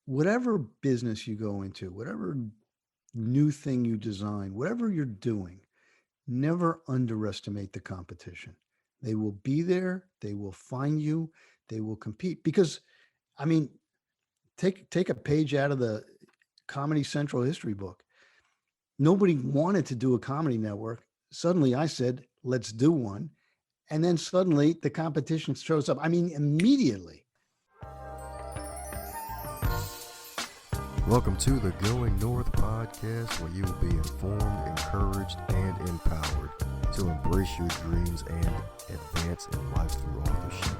whatever business you go into, whatever new thing you design, whatever you're doing, never underestimate the competition. They will be there, they will find you, they will compete. Because, I mean, take a page out of the Comedy Central history book. Nobody wanted to do a comedy network. Suddenly I said, let's do one. And then suddenly the competition shows up. I mean, immediately. Welcome to the Going North podcast, where you will be informed, encouraged, and empowered to embrace your dreams and advance in life through authorship.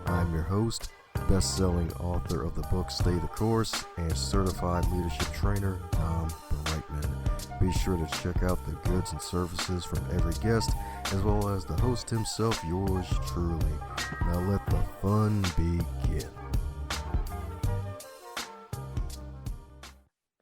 I'm your host, best-selling author of the book Stay the Course, and certified leadership trainer, Tom the Reitman. Be sure to check out the goods and services from every guest, as well as the host himself, yours truly. Now let the fun begin.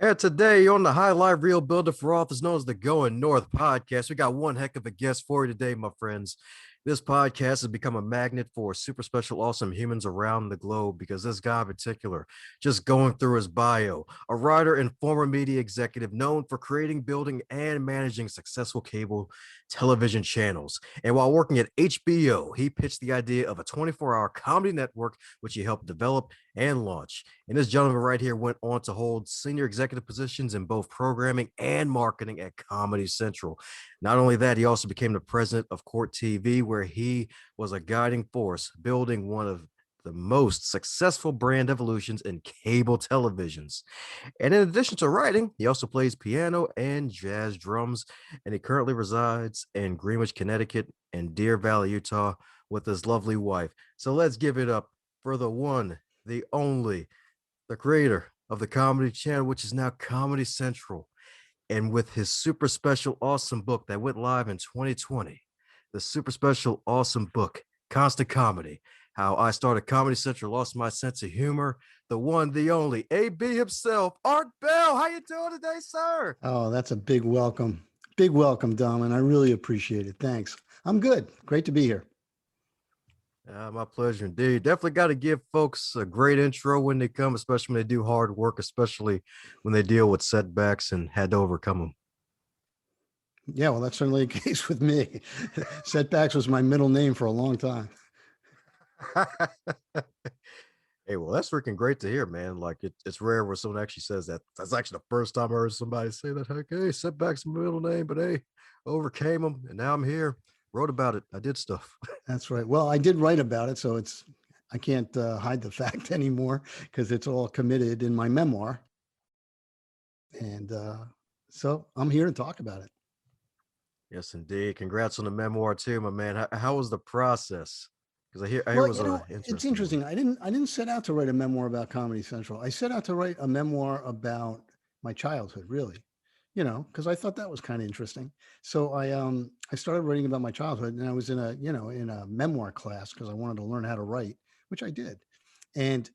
And today on the High Life Real Builder for Authors, known as the Going North podcast, we got one heck of a guest for you today, my friends. This podcast has become a magnet for super special, awesome humans around the globe because this guy in particular, just going through his bio, a writer and former media executive known for creating, building, and managing successful cable television channels. And while working at HBO, he pitched the idea of a 24-hour comedy network, which he helped develop and launch. And this gentleman right here went on to hold senior executive positions in both programming and marketing at Comedy Central. Not only that, he also became the president of Court TV, where he was a guiding force, building one of the most successful brand evolutions in cable televisions. And in addition to writing, he also plays piano and jazz drums, and he currently resides in Greenwich, Connecticut, and Deer Valley, Utah, with his lovely wife. So let's give it up for the one, the only, the creator of the comedy channel, which is now Comedy Central. And with his super special, awesome book that went live in 2020, the super special, awesome book, Constant Comedy, How I Started Comedy Central, Lost My Sense of Humor, the one, the only, AB himself, Art Bell. How you doing today, sir? Oh, that's a big welcome. Big welcome, Dom, and I really appreciate it. Thanks. I'm good. Great to be here. My pleasure indeed. Definitely got to give folks a great intro when they come, especially when they do hard work, especially when they deal with setbacks and had to overcome them. Yeah, well, that's certainly the case with me. Setbacks was my middle name for a long time. Hey, well, that's freaking great to hear, man. Like it's rare where someone actually says that. That's actually the first time I heard somebody say that. Like, hey, setbacks my middle name, but hey, overcame them, and now I'm here. Wrote about it. I did stuff. That's right. Well, I did write about it, so I can't hide the fact anymore because it's all committed in my memoir. And so I'm here to talk about it. Yes, indeed. Congrats on the memoir too, my man. How was the process? Because I hear it Well, was a it's interesting one. interesting. I didn't set out to write a memoir about Comedy Central. I set out to write a memoir about my childhood, really. Because I thought that was kind of interesting. So I started writing about my childhood, and I was in a memoir class because I wanted to learn how to write, which I did. And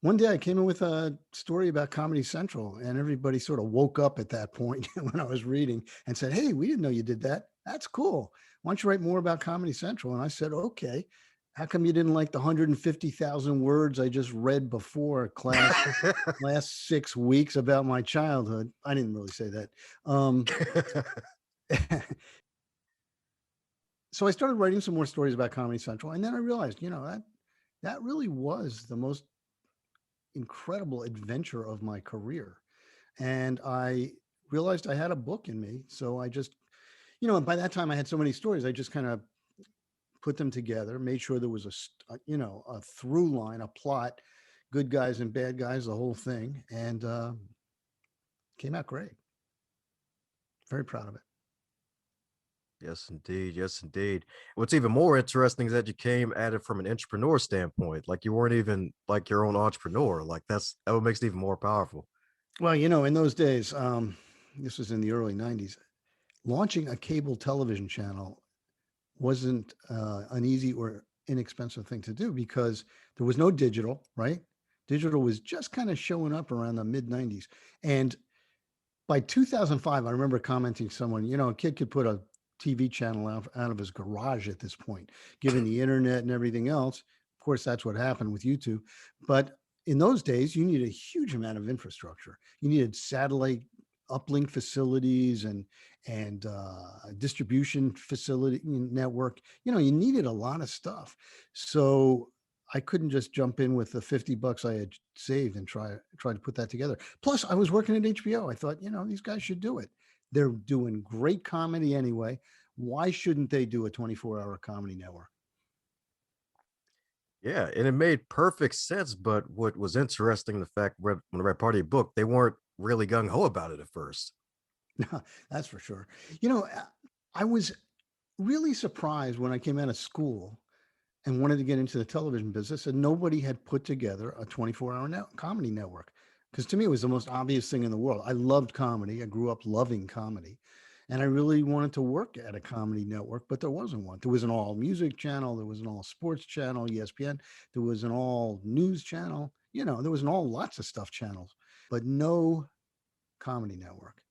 one day I came in with a story about Comedy Central, and everybody sort of woke up at that point when I was reading and said, "Hey, we didn't know you did that. That's cool. Why don't you write more about Comedy Central?" And I said, "Okay. How come you didn't like the 150,000 words I just read before class last 6 weeks about my childhood?" I didn't really say that. So I started writing some more stories about Comedy Central, and then I realized, that really was the most incredible adventure of my career. And I realized I had a book in me. So I just, by that time I had so many stories, I just kind of put them together, made sure there was a through line, a plot, good guys and bad guys, the whole thing, and came out great. Very proud of it. Yes, indeed. Yes, indeed. What's even more interesting is that you came at it from an entrepreneur standpoint. Like you weren't even like your own entrepreneur. Like that what makes it even more powerful. Well, in those days, this was in the early 90s, launching a cable television channel wasn't an easy or inexpensive thing to do because there was no digital, right? Digital was just kind of showing up around the mid 90s. And by 2005, I remember commenting to someone, a kid could put a TV channel out of his garage at this point, given the internet and everything else. Of course, that's what happened with YouTube. But in those days, you needed a huge amount of infrastructure. You needed satellite uplink facilities and distribution facility network. You needed a lot of stuff. So I couldn't just jump in with the $50 I had saved and try to put that together. Plus, I was working at HBO. I thought, these guys should do it. They're doing great comedy anyway. Why shouldn't they do a 24-hour comedy network? Yeah, and it made perfect sense. But what was interesting, the fact when I read part of your book, they weren't really gung ho about it at first. That's for sure. You know, I was really surprised when I came out of school and wanted to get into the television business, and nobody had put together a 24-hour comedy network. Because to me, it was the most obvious thing in the world. I loved comedy. I grew up loving comedy. And I really wanted to work at a comedy network, but there wasn't one. There was an all music channel. There was an all sports channel, ESPN. There was an all news channel. There was an all lots of stuff channels, but no comedy network.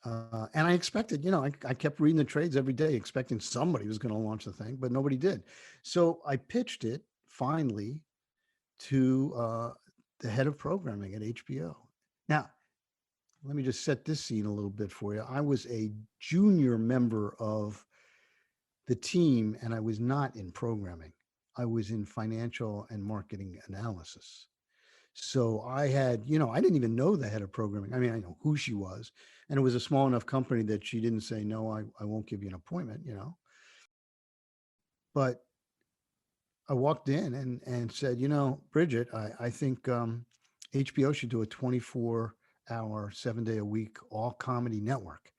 And I expected, I kept reading the trades every day, expecting somebody was going to launch the thing, but nobody did. So I pitched it finally to the head of programming at HBO. Now, let me just set this scene a little bit for you. I was a junior member of the team, and I was not in programming. I was in financial and marketing analysis. So I had, I didn't even know the head of programming. I mean, I know who she was, and it was a small enough company that she didn't say, no, I won't give you an appointment. But I walked in and said, Bridget, I think HBO should do a 24-hour, 7-day a week, all comedy network.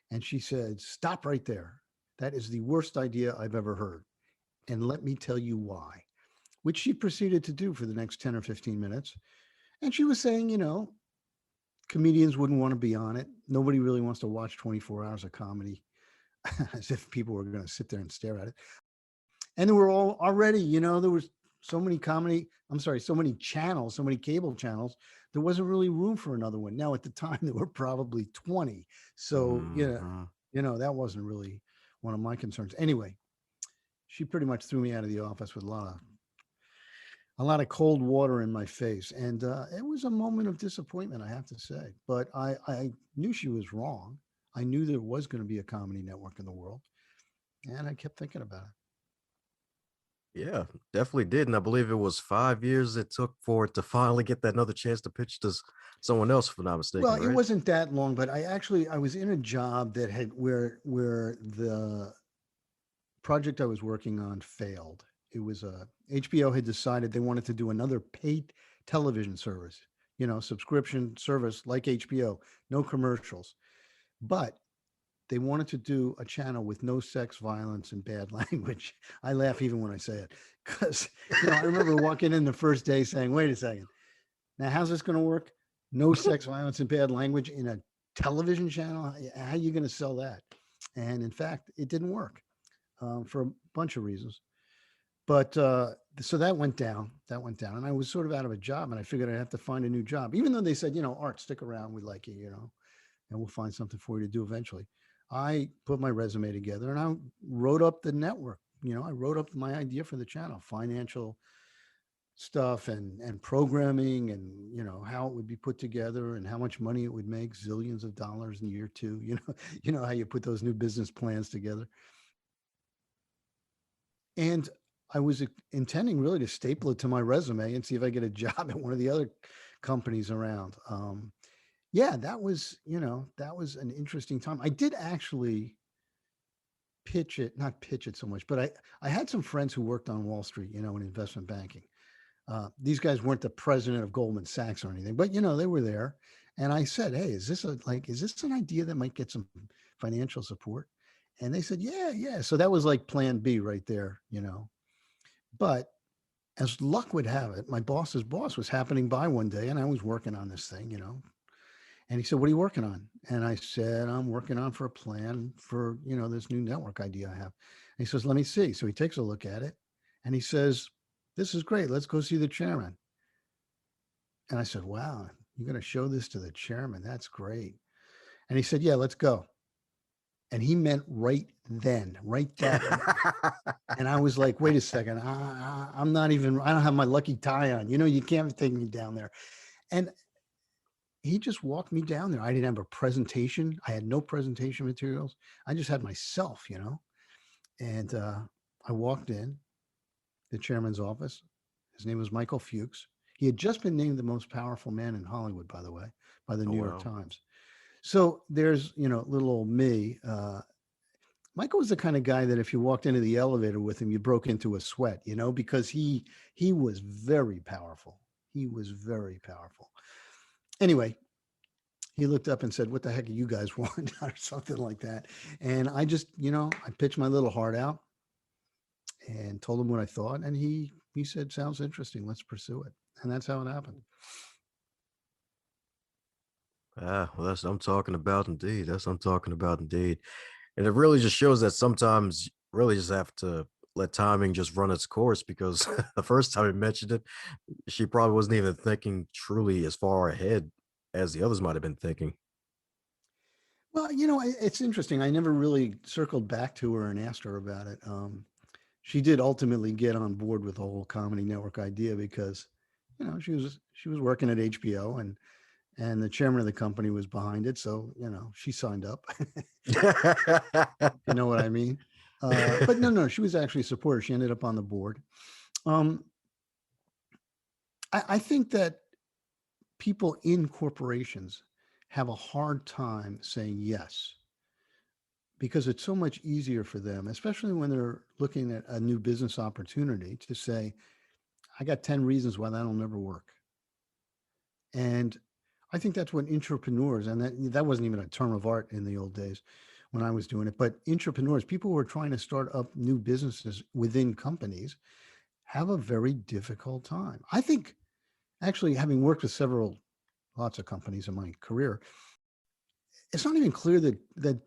And she said, stop right there. That is the worst idea I've ever heard. And let me tell you why, which she proceeded to do for the next 10 or 15 minutes. And she was saying, comedians wouldn't want to be on it. Nobody really wants to watch 24 hours of comedy as if people were going to sit there and stare at it. And there were all already, there was so many so many channels, so many cable channels. There wasn't really room for another one. Now, at the time, there were probably 20. So, Mhm. that wasn't really one of my concerns. Anyway, she pretty much threw me out of the office with a lot of cold water in my face. And it was a moment of disappointment, I have to say. But I knew she was wrong. I knew there was going to be a comedy network in the world. And I kept thinking about it. Yeah, definitely did. And I believe it was 5 years it took for it to finally get that another chance to pitch to someone else, if I'm not Well, mistaken, it right? wasn't that long, but I was in a job that had where the project I was working on failed. It was HBO had decided they wanted to do another paid television service, subscription service like HBO, no commercials. But they wanted to do a channel with no sex, violence, and bad language. I laugh even when I say it because, I remember walking in the first day saying, wait a second, now how's this going to work? No sex, violence, and bad language in a television channel? How are you going to sell that? And in fact, it didn't work for a bunch of reasons. But so that went down. That went down. And I was sort of out of a job and I figured I'd have to find a new job, even though they said, Art, stick around. We like you, and we'll find something for you to do eventually. I put my resume together and I wrote up the network. I wrote up my idea for the channel, financial stuff and programming and how it would be put together and how much money it would make, zillions of dollars in year two. How you put those new business plans together. And I was intending really to staple it to my resume and see if I get a job at one of the other companies around. Yeah, that was an interesting time. I did actually not pitch it so much, but I had some friends who worked on Wall Street, in investment banking. These guys weren't the president of Goldman Sachs or anything, but they were there. And I said, hey, is this an idea that might get some financial support? And they said, yeah, yeah. So that was like plan B right there. But as luck would have it, my boss's boss was happening by one day and I was working on this thing. And he said, what are you working on? And I said, I'm working on for a plan for, this new network idea I have. And he says, let me see. So he takes a look at it and he says, this is great. Let's go see the chairman. And I said, wow, you're going to show this to the chairman? That's great. And he said, yeah, let's go. And he meant right then, right that minute. And I was like, wait a second, I'm not even, I don't have my lucky tie on. You know, you can't take me down there. And he just walked me down there. I didn't have a presentation. I had no presentation materials. I just had myself, you know. And I walked in the chairman's office. His name was Michael Fuchs. He had just been named the most powerful man in Hollywood, by the way, by the Oh New York wow. Times. So there's, little old me. Michael was the kind of guy that if you walked into the elevator with him, you broke into a sweat, because he was very powerful. He was very powerful. Anyway, he looked up and said, "What the heck do you guys want?" or something like that. And I just, I pitched my little heart out and told him what I thought, and he said, "Sounds interesting. Let's pursue it." And that's how it happened. Ah, well, that's what I'm talking about indeed. That's what I'm talking about indeed. And it really just shows that sometimes you really just have to let timing just run its course because the first time he mentioned it, she probably wasn't even thinking truly as far ahead as the others might have been thinking. Well, it's interesting. I never really circled back to her and asked her about it. She did ultimately get on board with the whole comedy network idea because, she was working at HBO, and the chairman of the company was behind it. So, she signed up. You know what I mean? But no, she was actually a supporter. She ended up on the board. Um, I think that people in corporations have a hard time saying yes because it's so much easier for them, especially when they're looking at a new business opportunity, to say, I got 10 reasons why that'll never work. And I think that's what entrepreneurs, and that wasn't even a term of art in the old days when I was doing it, but entrepreneurs, people who are trying to start up new businesses within companies, have a very difficult time. I think, actually, having worked with lots of companies in my career, it's not even clear that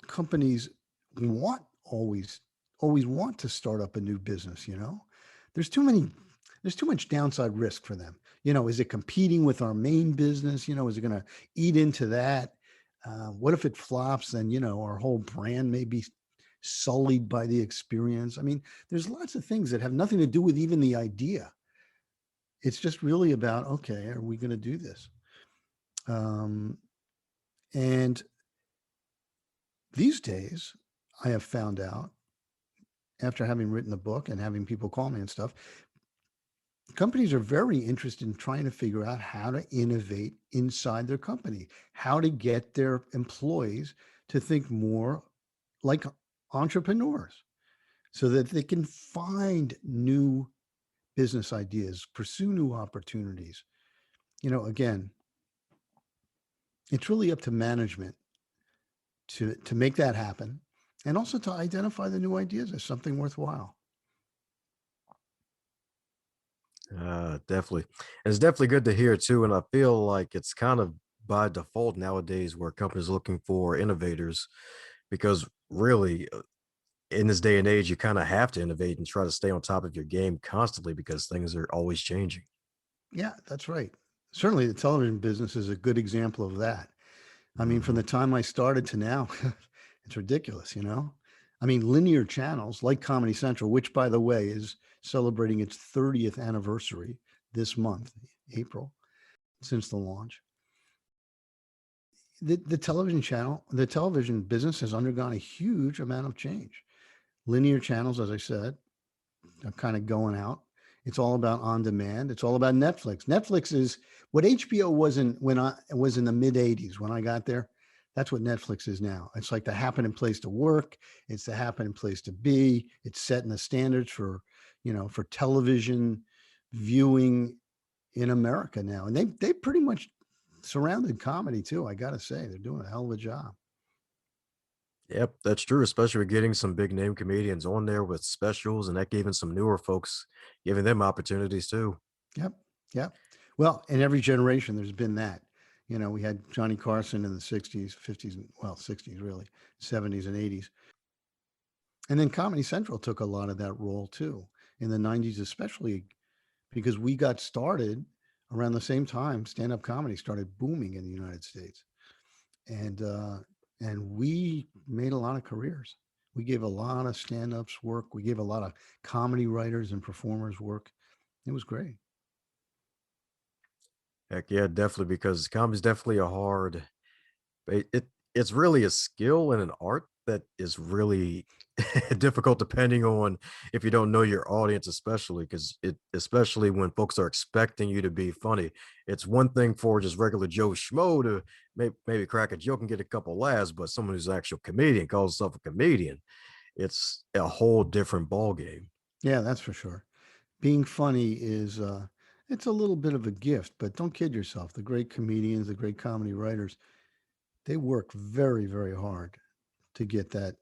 companies want always want to start up a new business. There's too many there's too much downside risk for them. Is it competing with our main business? Is it going to eat into that? What if it flops? Then our whole brand may be sullied by the experience. I mean, there's lots of things that have nothing to do with even the idea. It's just really about, okay, are we going to do this? um, and these days, I have found out, after having written the book and having people call me and stuff, companies are very interested in trying to figure out how to innovate inside their company, how to get their employees to think more like entrepreneurs so that they can find new business ideas, pursue new opportunities. Again, it's really up to management to make that happen, and also to identify the new ideas as something worthwhile. Definitely. And it's definitely good to hear too. And I feel like it's kind of by default nowadays where companies are looking for innovators because really in this day and age, you kind of have to innovate and try to stay on top of your game constantly because things are always changing. Yeah, that's right. Certainly, the television business is a good example of that. I mean, from Hmm. the time I started to now, it's ridiculous. I mean, linear channels like Comedy Central, which, by the way, is celebrating its 30th anniversary this month, April, since the launch. The television business has undergone a huge amount of change. Linear channels, as I said, are kind of going out. It's all about on demand. It's all about Netflix. Netflix is what HBO wasn't when I was in the mid 80s when I got there. That's what Netflix is now. It's like the happening place to work. It's the happening place to be. It's setting the standards for television viewing in America now. And they pretty much surrounded comedy too. I got to say, they're doing a hell of a job. Yep, that's true, especially with getting some big name comedians on there with specials and that even some newer folks, giving them opportunities too. Yep. Yep. Well, in every generation, there's been that. We had Johnny Carson in the 60s, 50s, well, 60s really, 70s and 80s. And then Comedy Central took a lot of that role too in the 90s, especially because we got started around the same time stand up comedy started booming in the United States. And and we made a lot of careers. We gave a lot of stand-ups work. We gave a lot of comedy writers and performers work. It was great. Heck yeah, definitely, because comedy's definitely a hard it's really a skill and an art that is really difficult depending on if you don't know your audience, especially because it especially when folks are expecting you to be funny. It's one thing for just regular Joe Schmo to maybe crack a joke and get a couple laughs, but someone who's an actual comedian calls himself a comedian. It's a whole different ball game. Yeah, that's for sure. Being funny is it's a little bit of a gift, but don't kid yourself. The great comedians, the great comedy writers, they work very, very hard to get that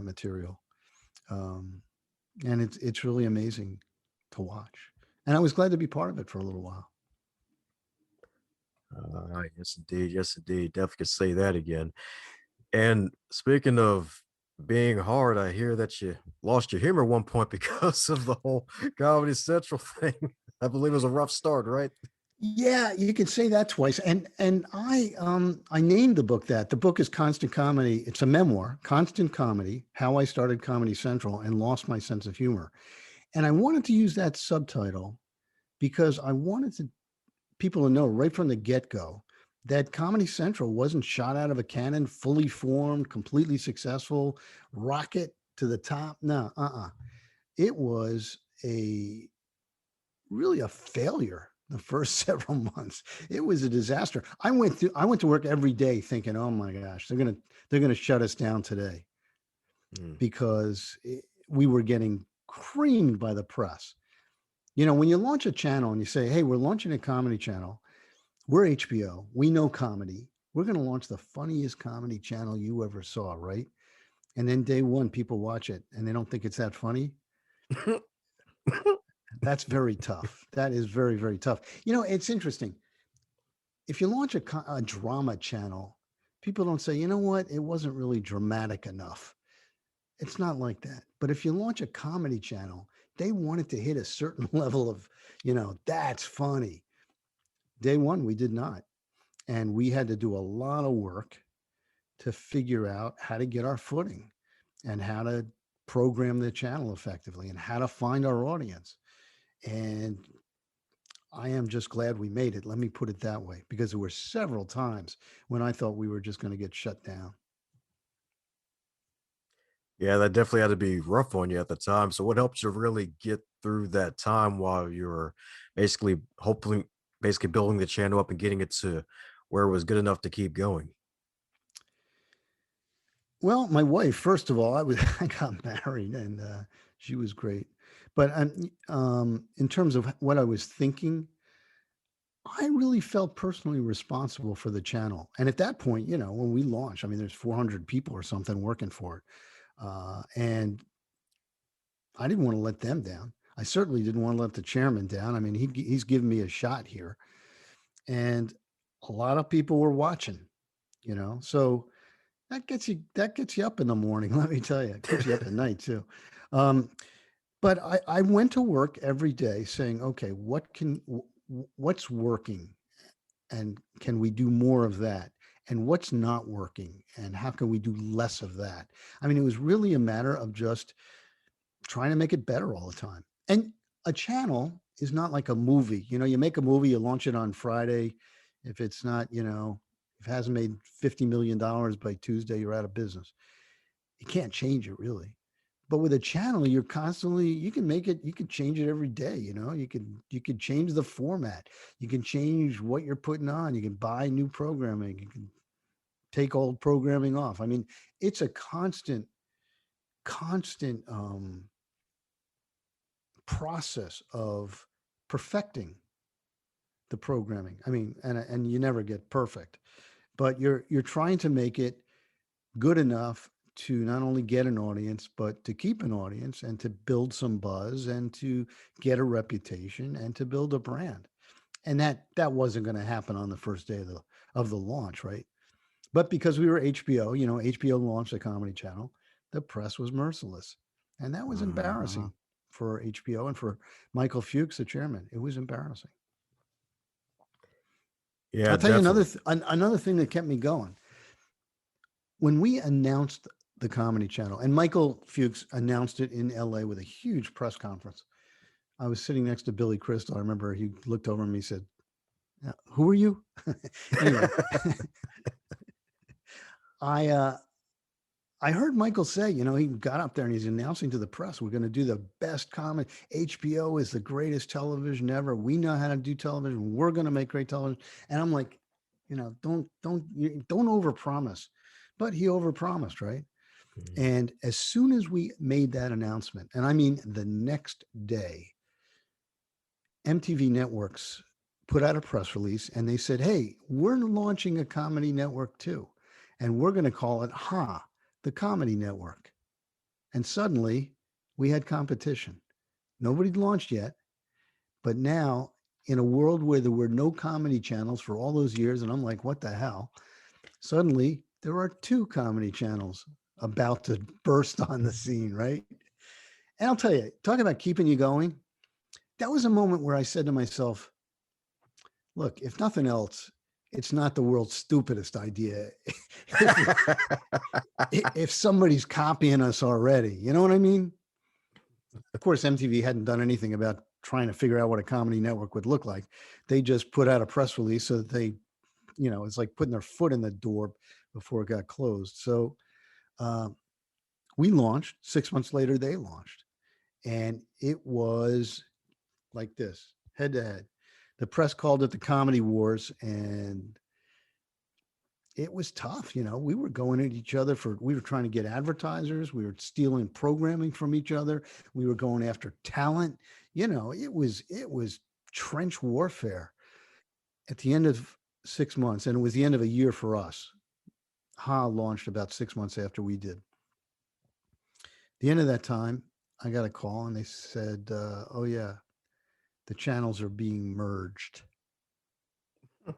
material. Um, and it's really amazing to watch. And I was glad to be part of it for a little while. Yes, indeed. Yes, indeed. Definitely could say that again. And speaking of being hard, I hear that you lost your humor at one point because of the whole Comedy Central thing. I believe it was a rough start, right? Yeah, you could say that twice. And I named the book that. The book is Constant Comedy. It's a memoir, Constant Comedy: How I Started Comedy Central and Lost My Sense of Humor. And I wanted to use that subtitle because I wanted people to know right from the get-go that Comedy Central wasn't shot out of a cannon, fully formed, completely successful, rocket to the top. No, It was a really a failure the first several months. It was a disaster. I went to work every day thinking, "Oh my gosh, they're going to shut us down today," Mm. because we were getting creamed by the press. You know, when you launch a channel and you say, "Hey, we're launching a comedy channel. We're HBO. We know comedy. We're going to launch the funniest comedy channel you ever saw," right? And then day one, people watch it and they don't think it's that funny. That's very tough. That is very, very tough. You know, it's interesting. If you launch a drama channel, people don't say, you know what, it wasn't really dramatic enough. It's not like that. But if you launch a comedy channel, they want it to hit a certain level of, that's funny. Day one, we did not. And we had to do a lot of work to figure out how to get our footing and how to program the channel effectively and how to find our audience. And I am just glad we made it. Let me put it that way, because there were several times when I thought we were just going to get shut down. Yeah, that definitely had to be rough on you at the time. So what helped you really get through that time while you were basically hopefully basically building the channel up and getting it to where it was good enough to keep going? Well, my wife, first of all, I got married, and she was great. But in terms of what I was thinking, I really felt personally responsible for the channel. And at that point, when we launched, I mean, there's 400 people or something working for it. And I didn't want to let them down. I certainly didn't want to let the chairman down. I mean, he's given me a shot here. And a lot of people were watching. So that gets you up in the morning, let me tell you. It gets you up at night too. Um, but I went to work every day saying, okay, what's working, and can we do more of that? And what's not working, and how can we do less of that? I mean, it was really a matter of just trying to make it better all the time. And a channel is not like a movie. You make a movie, you launch it on Friday. If it's not, if it hasn't made $50 million by Tuesday, you're out of business. You can't change it really. But with a channel, you can make it, you can change it every day. You could change the format. You can change what you're putting on. You can buy new programming. You can take old programming off. I mean, it's a constant process of perfecting the programming. I mean, and you never get perfect, but you're trying to make it good enough to not only get an audience, but to keep an audience and to build some buzz and to get a reputation and to build a brand. And that wasn't going to happen on the first day of the launch, right? But because we were HBO, HBO launched a comedy channel, the press was merciless. And that was Mhm. embarrassing for HBO and for Michael Fuchs, the chairman. It was embarrassing. Yeah, I'll tell you definitely. another thing that kept me going. when we announced the Comedy Channel, and Michael Fuchs announced it in LA with a huge press conference. I was sitting next to Billy Crystal. I remember he looked over at me and said, "Who are you?" Anyway, I I heard Michael say, he got up there and he's announcing to the press, "We're going to do the best comedy. HBO is the greatest television ever. We know how to do television. We're going to make great television." And I'm like, don't overpromise. But he overpromised, right? Mhm. And as soon as we made that announcement, and I mean the next day, MTV Networks put out a press release and they said, "Hey, we're launching a comedy network too. And we're going to call it the Comedy Network." And suddenly we had competition. Nobody launched yet, but now in a world where there were no comedy channels for all those years, and I'm like, what the hell? Suddenly there are two comedy channels about to burst on the scene, right? And I'll tell you, talk about keeping you going. That was a moment where I said to myself, look, if nothing else, it's not the world's stupidest idea if if somebody's copying us already. You know what I mean? Of course, MTV hadn't done anything about trying to figure out what a comedy network would look like. They just put out a press release so that it's like putting their foot in the door before it got closed. So uh, we launched. 6 months later, they launched. And it was like this, head to head. The press called it the Comedy Wars, and it was tough. We were going at each other we were trying to get advertisers. We were stealing programming from each other. We were going after talent. It was trench warfare. At the end of 6 months, and it was the end of a year for us. Launched about 6 months after we did. The end of that time, I got a call and they said, "Oh yeah, the channels are being merged."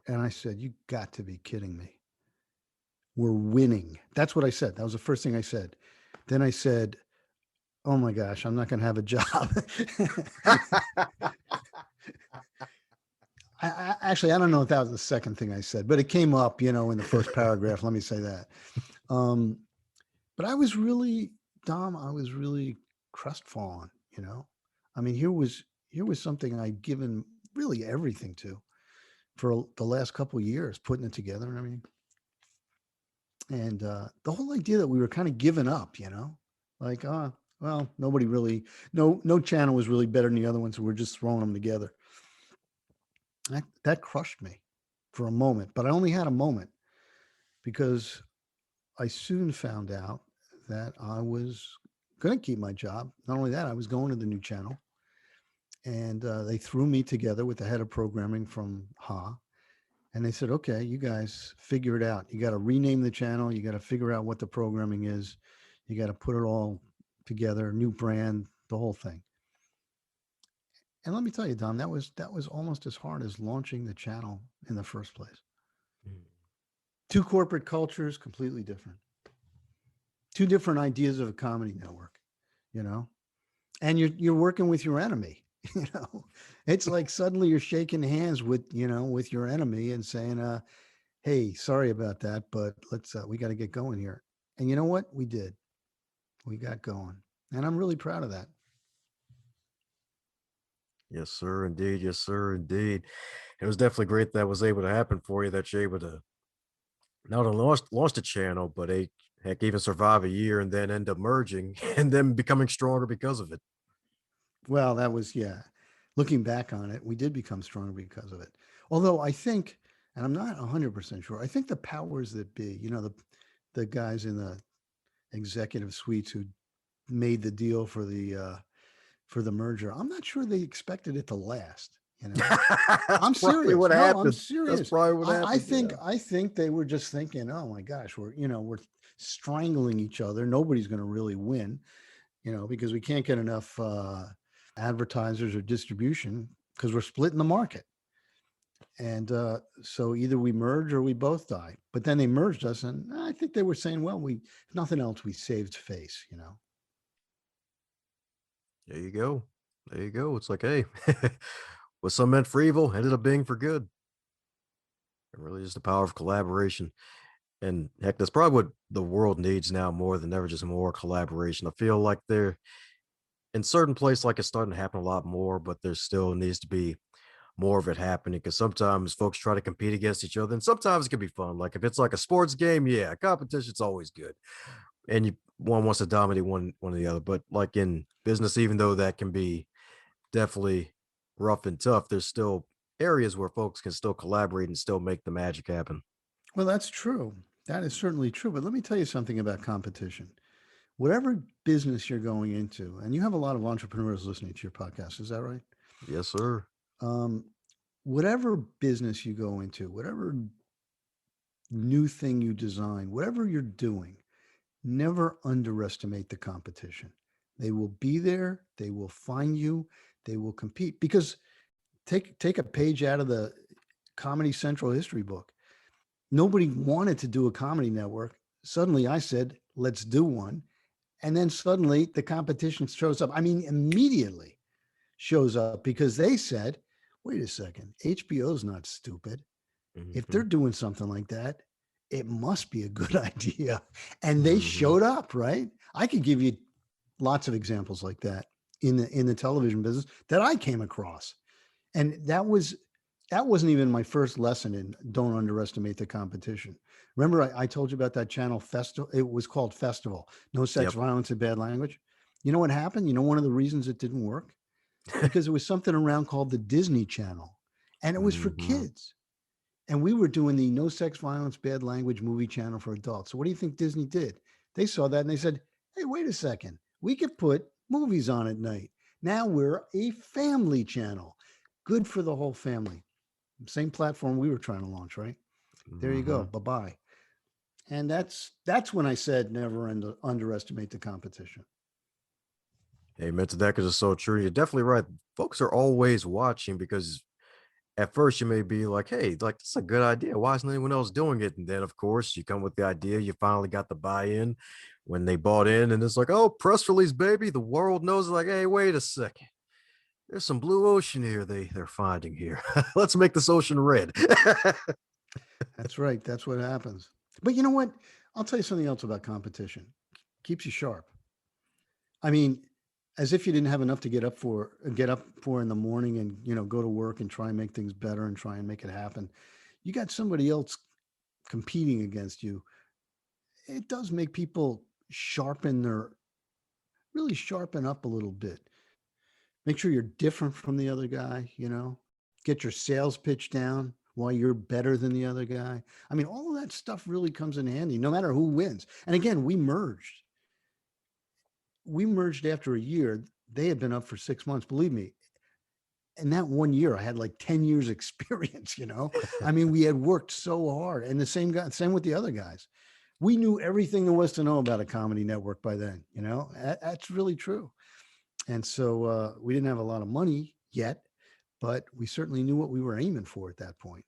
And I said, "You got to be kidding me. We're winning." That's what I said. That was the first thing I said. Then I said, "Oh my gosh, I'm not going to have a job." Actually, I don't know if that was the second thing I said, but it came up, in the first paragraph. Let me say that. Um, but Dom, I was really crestfallen. I mean, here was something I'd given really everything to for the last couple of years, putting it together. And I mean, and the whole idea that we were kind of giving up, like, well, nobody really, no channel was really better than the other ones, so we're just throwing them together. That crushed me for a moment, but I only had a moment because I soon found out that I was going to keep my job. Not only that, I was going to the new channel, and they threw me together with the head of programming from and they said, "Okay, you guys figure it out. You got to rename the channel. You got to figure out what the programming is. You got to put it all together, new brand, the whole thing." And let me tell you, Don, that was almost as hard as launching the channel in the first place. Two corporate cultures, completely different. Two different ideas of a comedy network, you know. And you're working with your enemy. you know. It's like suddenly you're shaking hands with your enemy and saying, "Hey, sorry about that, but we got to get going here." And you know what? We did. We got going. And I'm really proud of that. Yes, sir, indeed. Yes, sir, indeed. It was definitely great that was able to happen for you, that you're able to not only lost a channel, but heck, even survive a year and then end up merging and then becoming stronger because of it. Well, that was, yeah. Looking back on it, we did become stronger because of it. Although I think, and I'm not 100% sure, I think the powers that be, the guys in the executive suites who made the deal for the merger, I'm not sure they expected it to last, you know. That's I'm probably serious. what No, I'm happened. That's serious. probably what I happened. think Yeah. I think they were just thinking, "Oh my gosh, we're strangling each other. Nobody's going to really win, because we can't get enough advertisers or distribution because we're splitting the market." And so either we merge or we both die. But then they merged us, and I think they were saying, "Well, if nothing else, we saved face." There you go. There you go. It's like, hey, what some meant for evil ended up being for good. It really is the power of collaboration. And heck, that's probably what the world needs now more than ever, just more collaboration. I feel like there in certain places, like it's starting to happen a lot more, but there still needs to be more of it happening because sometimes folks try to compete against each other, and sometimes it can be fun. Like if it's like a sports game, yeah, competition's always good, and you one wants to dominate one or the other. But like in business, even though that can be definitely rough and tough, there's still areas where folks can still collaborate and still make the magic happen. Well, that's true. That is certainly true. But let me tell you something about competition. Whatever business you're going into, and you have a lot of entrepreneurs listening to your podcast, is that right? Yes, sir. Um, whatever business you go into, whatever new thing you design, whatever you're doing, never underestimate the competition. They will be there, they will find you, they will compete. Because take a page out of the Comedy Central history book. Nobody wanted to do a comedy network. Suddenly I said, let's do one. And then suddenly the competition shows up. I mean, immediately shows up because they said, wait a second, HBO's not stupid. If Hmm. they're doing something like that, it must be a good idea. And they Hmm. showed up, right? I could give you lots of examples like that in the television business that I came across. And that wasn't even my first lesson in don't underestimate the competition. Remember, I told you about that channel Festival? It was called Festival, No Sex, Yep. Violence, and Bad Language. You know what happened? You know, one of the reasons it didn't work? Because it was something around called the Disney Channel, and it was for Hmm. kids. And we were doing the No Sex, Violence, Bad Language movie channel for adults. So what do you think Disney did? They saw that and they said, hey, wait a second. We could put movies on at night. Now we're a family channel. Good for the whole family. Same platform we were trying to launch, right? There you go. Hmm. Bye bye. And that's when I said never underestimate the competition. Amen to that because it's so true. You're definitely right. Folks are always watching because at first you may be like, hey, like this is a good idea. Why isn't anyone else doing it? And then of course you come with the idea, you finally got the buy-in when they bought in, and it's like, oh, press release, baby. The world knows like, hey, wait a second. There's some blue ocean here they're finding here. Let's make this ocean red. That's right. That's what happens. But you know what? I'll tell you something else about competition. Keeps you sharp. I mean, as if you didn't have enough to get up for in the morning and go to work and try and make things better and try and make it happen. You got somebody else competing against you. It does make people sharpen their really sharpen up a little bit. Make sure you're different from the other guy, get your sales pitch down why you're better than the other guy. I mean, all of that stuff really comes in handy no matter who wins. And again, we merged after a year. They had been up for 6 months. Believe me, in that one year, I had like 10 years experience. I mean, we had worked so hard. And the same guy, same with the other guys. We knew everything there was to know about a comedy network by then. That's really true. And so we didn't have a lot of money yet, but we certainly knew what we were aiming for at that point.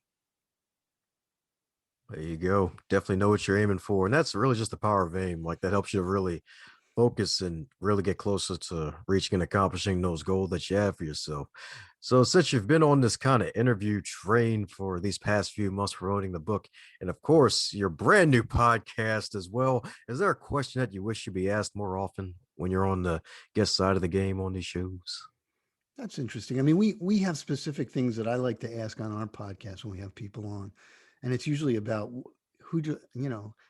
There you go. Definitely know what you're aiming for. And that's really just the power of aim. Like that helps you to really focus and really get closer to reaching and accomplishing those goals that you have for yourself. So, since you've been on this kind of interview train for these past few months promoting the book, and of course, your brand new podcast as well, is there a question that you wish you'd be asked more often when you're on the guest side of the game on these shows? That's interesting. I mean, we have specific things that I like to ask on our podcast when we have people on, and it's usually about who do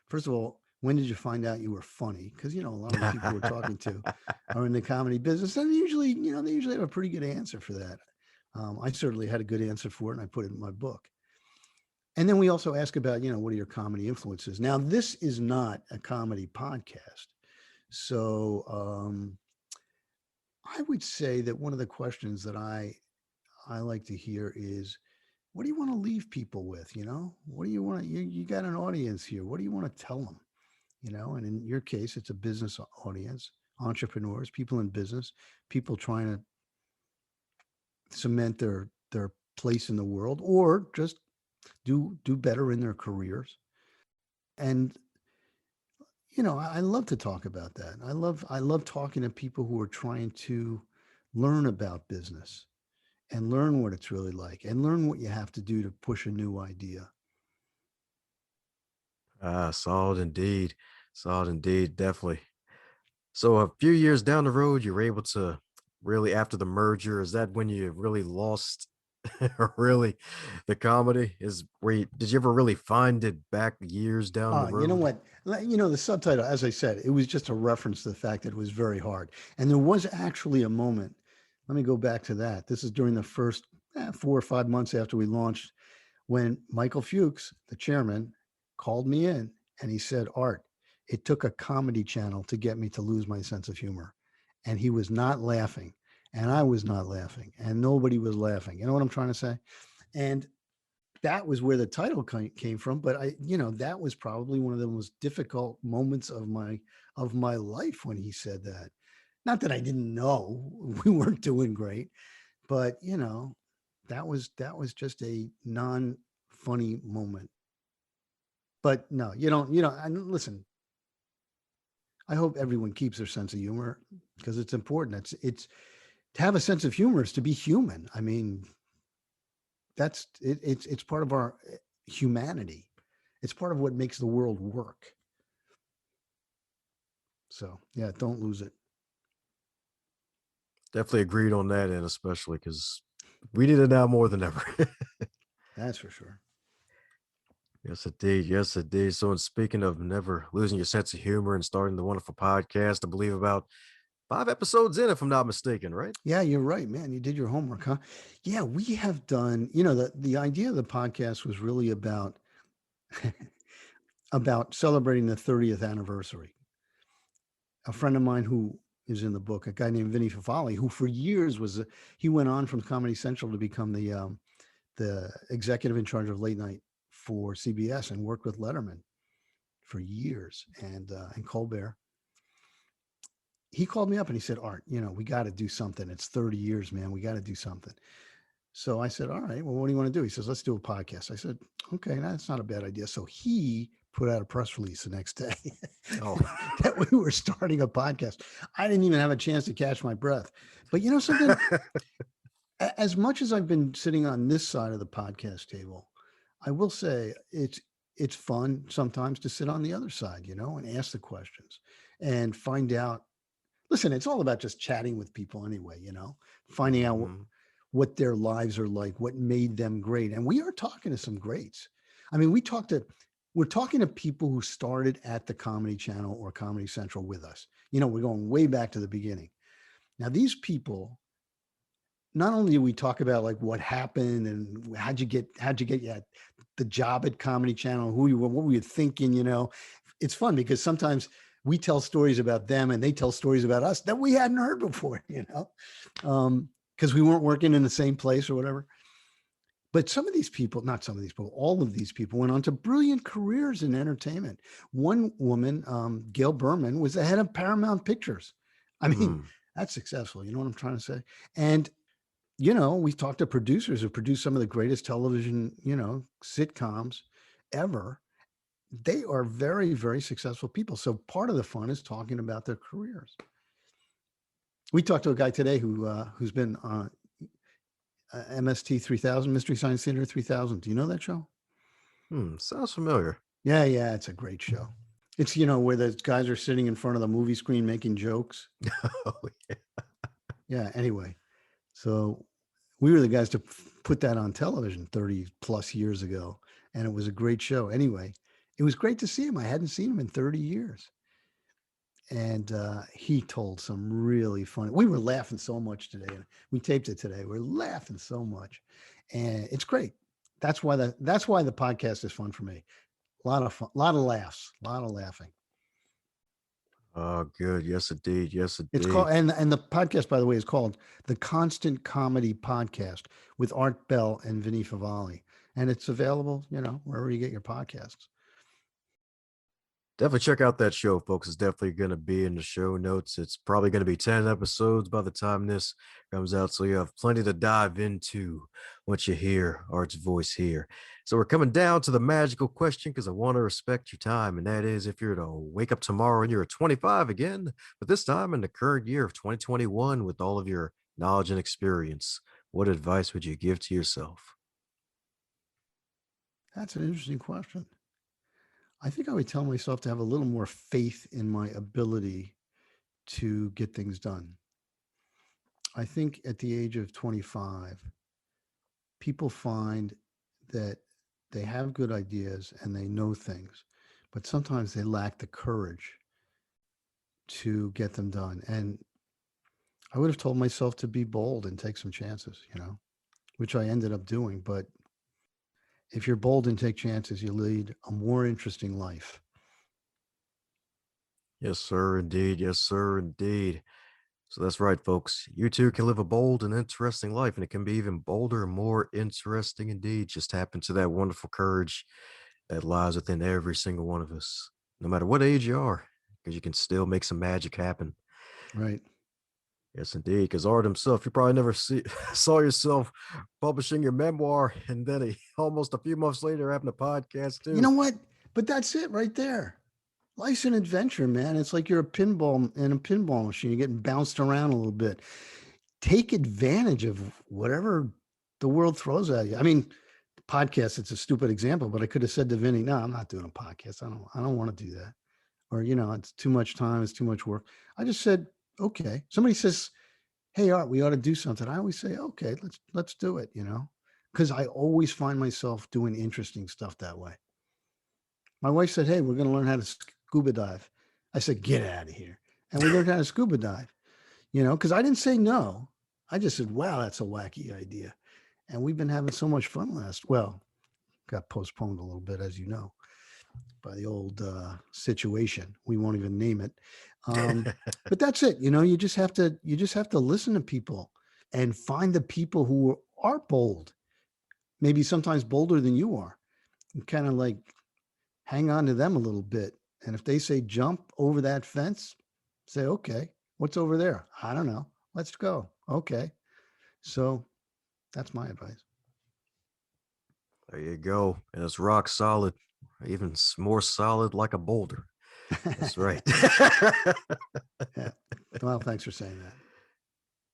first of all, when did you find out you were funny? Because a lot of the people we're talking to are in the comedy business, and they usually have a pretty good answer for that. I certainly had a good answer for it, and I put it in my book. And then we also ask about, what are your comedy influences? Now, this is not a comedy podcast. So I would say that one of the questions that I like to hear is, what do you want to leave people with? What do you want to, you got an audience here. What do you want to tell them? And in your case, it's a business audience, entrepreneurs, people in business, people trying to cement their place in the world or just do better in their careers. And I love to talk about that. I love talking to people who are trying to learn about business and learn what it's really like and learn what you have to do to push a new idea. Ah, solid indeed. Solid indeed, definitely. So a few years down the road, you were able to really after the merger, is that when you really lost really the comedy? Is where you did you ever really find it back years down the You know road? what? The subtitle, as I said, it was just a reference to the fact that it was very hard. And there was actually a moment. Let me go back to that. This is during the first 4 or 5 months after we launched, when Michael Fuchs, the chairman, called me in and he said, Art, it took a comedy channel to get me to lose my sense of humor. And he was not laughing. And I was not laughing. And nobody was laughing. You know what I'm trying to say? And that was where the title came from. But that was probably one of the most difficult moments of my life when he said that. Not that I didn't know we weren't doing great, but that was just a non funny moment. But no, you don't. And listen, I hope everyone keeps their sense of humor because it's important. It's to have a sense of humor is to be human. I mean, that's it, it's part of our humanity. It's part of what makes the world work. So yeah, don't lose it. Definitely agreed on that end, especially because we need it now more than ever. That's for sure. Yes, indeed. Yes, indeed. So, in speaking of never losing your sense of humor and starting the wonderful podcast, I believe about 5 episodes in, if I'm not mistaken, right? Yeah, you're right, man. You did your homework, huh? Yeah, we have done. The idea of the podcast was really about celebrating the 30th anniversary. A friend of mine who is in the book, a guy named Vinny Fafali, who for years he went on from Comedy Central to become the executive in charge of late night for CBS and worked with Letterman for years and Colbert. He called me up and he said, Art, we got to do something. It's 30 years, man. We got to do something. So I said, all right, well, what do you want to do? He says, let's do a podcast. I said, okay, that's not a bad idea. So he put out a press release the next day Oh, that we were starting a podcast. I didn't even have a chance to catch my breath. But you know something? As much as I've been sitting on this side of the podcast table, I will say it's fun sometimes to sit on the other side, and ask the questions and find out. Listen, it's all about just chatting with people anyway, finding out mhm. what their lives are like, what made them great. And we are talking to some greats. I mean, we're talking to people who started at the Comedy Channel or Comedy Central with us. We're going way back to the beginning. Now, these people, not only do we talk about like what happened and how'd you get the job at Comedy Channel, who you were, what were you thinking, it's fun because sometimes we tell stories about them and they tell stories about us that we hadn't heard before, because we weren't working in the same place or whatever. But some of these people, not some of these people, all of these people went on to brilliant careers in entertainment. One woman, Gail Berman, was the head of Paramount Pictures. I mean, Mm. that's successful. You know what I'm trying to say? And we talked to producers who produced some of the greatest television, sitcoms ever. They are very, very successful people. So part of the fun is talking about their careers. We talked to a guy today who's been MST 3000, Mystery Science Theater 3000. Do you know that show? Sounds familiar. Yeah, yeah, it's a great show. It's where the guys are sitting in front of the movie screen making jokes. Oh, yeah. Yeah. Anyway, so we were the guys to put that on television 30 plus years ago, and it was a great show. Anyway, it was great to see him. I hadn't seen him in 30 years. And he told some really funny. We were laughing so much today. We taped it today. We're laughing so much, and it's great. That's why the podcast is fun for me. A lot of fun, a lot of laughs, a lot of laughing. Oh, good. Yes, indeed. Yes, It's called, indeed. and the podcast, by the way, is called the Constant Comedy Podcast with Art Bell and Vinny Favali, and it's available, wherever you get your podcasts. Definitely check out that show, folks. It's definitely going to be in the show notes. It's probably going to be 10 episodes by the time this comes out. So you have plenty to dive into once you hear Art's voice here. So we're coming down to the magical question because I want to respect your time. And that is if you're to wake up tomorrow and you're 25 again, but this time in the current year of 2021 with all of your knowledge and experience, what advice would you give to yourself? That's an interesting question. I think I would tell myself to have a little more faith in my ability to get things done. I think at the age of 25, people find that they have good ideas and they know things, but sometimes they lack the courage to get them done. And I would have told myself to be bold and take some chances, which I ended up doing. But if you're bold and take chances, you lead a more interesting life. Yes, sir, indeed. Yes, sir, indeed. So that's right, folks. You too can live a bold and interesting life, and it can be even bolder and more interesting indeed. Just tap into that wonderful courage that lies within every single one of us, no matter what age you are, because you can still make some magic happen. Right. Yes, indeed. Because Art himself, you probably never saw yourself publishing your memoir, and then almost a few months later having a podcast You too. know what? But that's it right there. Life's an adventure, man. It's like you're a pinball in a pinball machine. You're getting bounced around a little bit. Take advantage of whatever the world throws at you. I mean, podcast, it's a stupid example, but I could have said to Vinny, no, I'm not doing a podcast. I don't want to do that. Or, it's too much time, it's too much work. I just said, okay. Somebody says, hey, Art, we ought to do something. I always say, okay, let's do it, because I always find myself doing interesting stuff that way. My wife said, hey, we're going to learn how to scuba dive. I said, get out of here. And we learned how to scuba dive, because I didn't say no. I just said, wow, that's a wacky idea. And we've been having so much fun got postponed a little bit, as you know, by the old situation. We won't even name it. But that's it. You just have to listen to people and find the people who are bold, maybe sometimes bolder than you are, and kind of like hang on to them a little bit. And if they say jump over that fence, say, okay, what's over there? I don't know. Let's go. Okay. So that's my advice. There you go. And it's rock solid, even more solid like a boulder. That's right. Yeah. Well, thanks for saying that.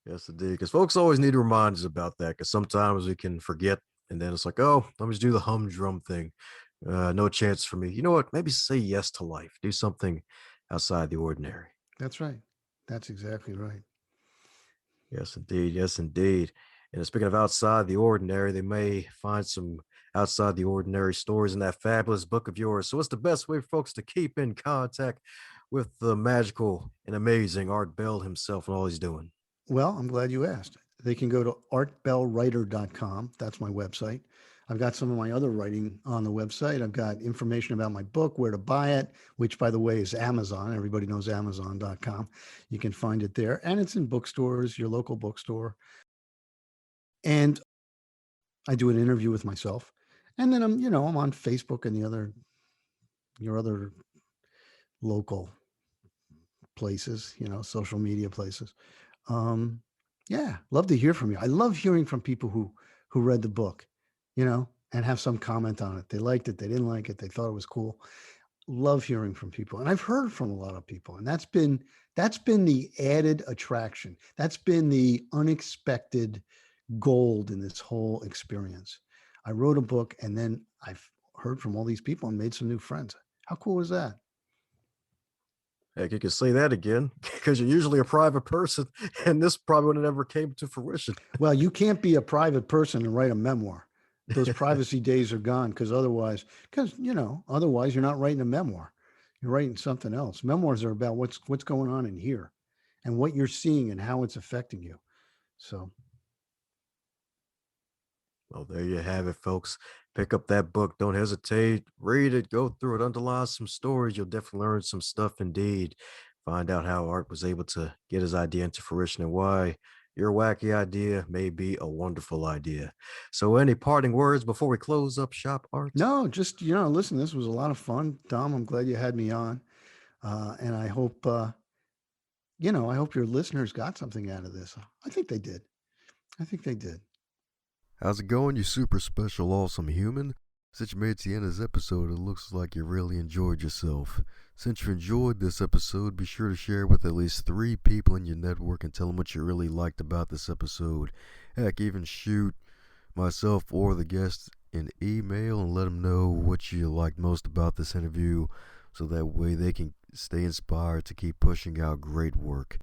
Yes, indeed. Because folks always need to remind us about that. Because sometimes we can forget, and then it's like, oh, let me just do the humdrum thing. No chance for me. You know what? Maybe say yes to life. Do something outside the ordinary. That's right. That's exactly right. Yes, indeed. Yes, indeed. And speaking of outside the ordinary, they may find some outside the ordinary stories in that fabulous book of yours. So, what's the best way for folks to keep in contact with the magical and amazing Art Bell himself and all he's doing? Well, I'm glad you asked. They can go to artbellwriter.com. That's my website. I've got some of my other writing on the website. I've got information about my book, where to buy it, which, by the way, is Amazon. Everybody knows Amazon.com. You can find it there. And it's in bookstores, your local bookstore. And I do an interview with myself. And then I'm on Facebook and your other local places, social media places. Um, yeah, love to hear from you. I love hearing from people who read the book, and have some comment on it. They liked it, they didn't like it, they thought it was cool. Love hearing from people. And I've heard from a lot of people. And that's been the added attraction. That's been the unexpected gold in this whole experience. I wrote a book and then I've heard from all these people and made some new friends. How cool is that? Heck, you can say that again because you're usually a private person, and this probably would have never came to fruition. Well, you can't be a private person and write a memoir. Those privacy days are gone otherwise you're not writing a memoir. You're writing something else. Memoirs are about what's going on in here and what you're seeing and how it's affecting you. So, Well, there you have it, folks. Pick up that book. Don't hesitate. Read it. Go through it. Underline some stories. You'll definitely learn some stuff indeed. Find out how Art was able to get his idea into fruition and why your wacky idea may be a wonderful idea. So, any parting words before we close up shop, Art? no, just, listen, this was a lot of fun. Dom, I'm glad you had me on. And I hope your listeners got something out of this. I think they did. I think they did. How's it going, you super special, awesome human? Since you made it to the end of this episode, it looks like you really enjoyed yourself. Since you enjoyed this episode, be sure to share it with at least 3 people in your network and tell them what you really liked about this episode. Heck, even shoot myself or the guest an email and let them know what you liked most about this interview so that way they can stay inspired to keep pushing out great work.